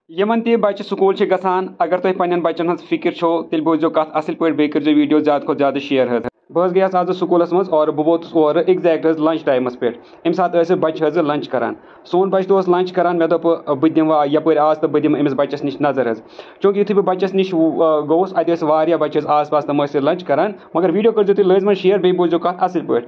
Yemen ते बच्चे school गसान अगर तुम पन्न बच्चन हज फिक्र छो तेल बोजो कत असल पे बे कर वीडियो ज़्यादा खुद ज़्यादा शेयर हज बह गया आज स्कूलस मज और बह वोतुस और एग्जैक्ट हज लंच टाइमस पे अमे सात बच्चे हज लंच करान सोन बच्चे तो लंच करान मे दोप बह दिम यपर आज तो बह दिम अमिस बच्चस निश नजर हज चूंकि युथु बह बच्चस निश गोस अत बच्चे आस पास तम लंच करान मगर वीडियो कर लाजम शेयर बे बोजो कत असल पे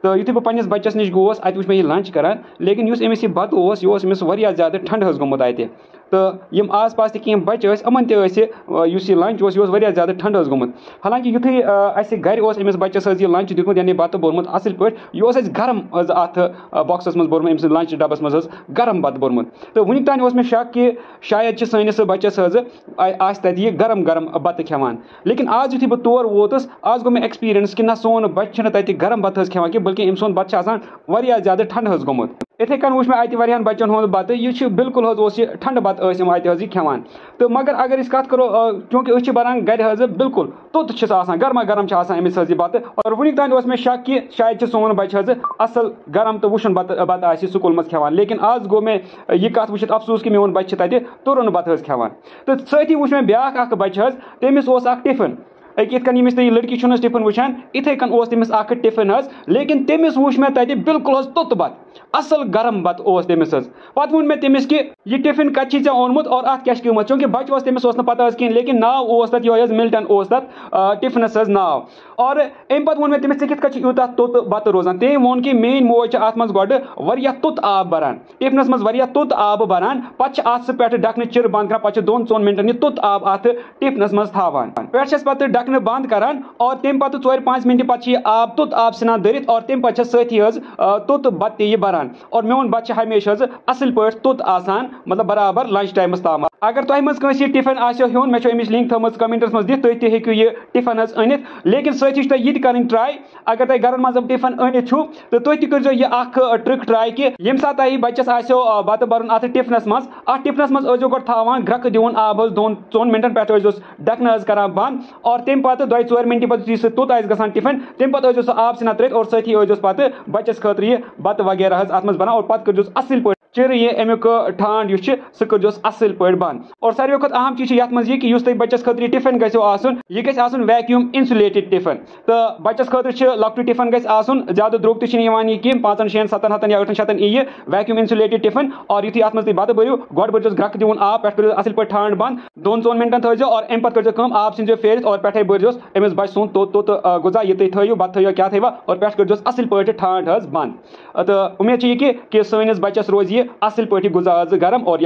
तो युथु बह पन्निस बच्चस निश गोस अत वुच मे यह लंच करान लेकिन अमिस यह बत यह अमिस वारिया ज़्यादा ठंड हज गोमुत अत तो यम आस पास कह बच्चे अमन यह लंच यह वारिया ज़्यादा ठंड हज गोमुत हालांकि युथु अस घर अमिस बच्चस यह लंच दितमुत यानी बत बोरमुत असल पे यह गरम अत बॉक्सस मज बोरमुत अमिस लंच डबस मज गरम बत बोरमुत तो वुनिक तान मे शक कि शायद सानिस बच्चस आस तत गरम गरम बत खेवान लेकिन आज युथु बह तौर वोतुस आज गो मे एक्सपीरियंस कि ना सोन बच्चे तत गरम बत खेवान कि बल्कि अम सोन बत वारिया ज़्यादा ठंड हज गोमुत इथे कन वुच मे अत वारियान बच्चन हुंद बत यह बिल्कुल यह ठंड बत अत खेवान तो मगर अगर इस कत करो चूंकि अस बनान घर बिल्कुल तुत गर्मा गर्म अमिस बत और वुनिक तान मे शक कि शायद सोन बच्चे असल गरम तो वुशन बत स्कूल मज खेवान लेकिन आज गो मे यह कत वुचित अफसोस कि मेन बच्चे तत तुरन बत खेवान तो सती वुच मे ब्याक बच्चे तमिस टिफिन इत कन यमिस लड़की टिफिन वुचान इथे कन तमिस टिफिन लेकिन तमिस वुच मे तत बिल्कुल तुत बत असल गरम बत तमिस पत वोन मे तमिस कि यह टिफिन कत ओनमुत और अत क्या कीमत चूंकि बच्चे तमिस पता कहें लेकिन नाव तत यह मिल्टन तत टिफिनस नाव और अम पत वोन मे तमिस कित यूत तुत बत रोजान तम वोन कि मेन मोज अत मज वारिया तुत आब बरान टिफिनस मज वारिया तुत आब बरान पे अत पे ढकन चिर बंद कर पे 2-3 मिनटन यह तुत आब अत टिफिनस मज थावान पे ढकन बंद करान और तम पे 4-5 मिनट पे आब तुत आब सनान दरित और तम पे सती तुत बत तह बरान और मेन बच्चे हमेशा असल पे तुत आसान मतलब बराबर लंच टाइमस ताम अगर तुम मज टिफिन आन मे अमिस लिंक थमज कमेंटस मज दिख तुम तू यह टिफिन अनित लेकिन सती यह कर ट्राई अगर तुम घर मज टिफिन अनित तो तुम कर यह ट्रिक ट्राई कि ये सात तुम बच्चस बत बर अत टिफिनस मज गो थान ग्रक दिवन आब 2-3 मिनटन पे ढकन कर बंद और तम पे 2-4 मिनट पे तुत ग टिफिन तम पे आब सना त्रित और सती पे बच्चस खतर यह बत वगैरह अत मज बना और पे कर असल पे चिर यह अमुक ठांड सह कर असल पे बंद और सारे खुद अहम चीज ये मज कि तुम बच्चस खतर टिफिन यह गि वैक्यूम इंसुलेटेड टिफिन तो बच्चस खतर लकट टिफिन गि ज्यादा द्रोग तो यह कह 500-600-700 या 800 यह वैक्यूम इंसुलेटेड टिफिन और युथु अत मज बत बरू गो बरजोस ग्रक दिवन आब पे असल पे ठांड बंद 2-3 मिनटन थो और अम पे कर आब सिंजो फेरित और पे बरजोस अमिस बच्चे सुन तुत गुजा यह थो बत थो क्या थो और पे कर असल पे ठांड बंद तो उम्मीद कि सानिस बच्चस रोज यह असल पे गुजा गरम और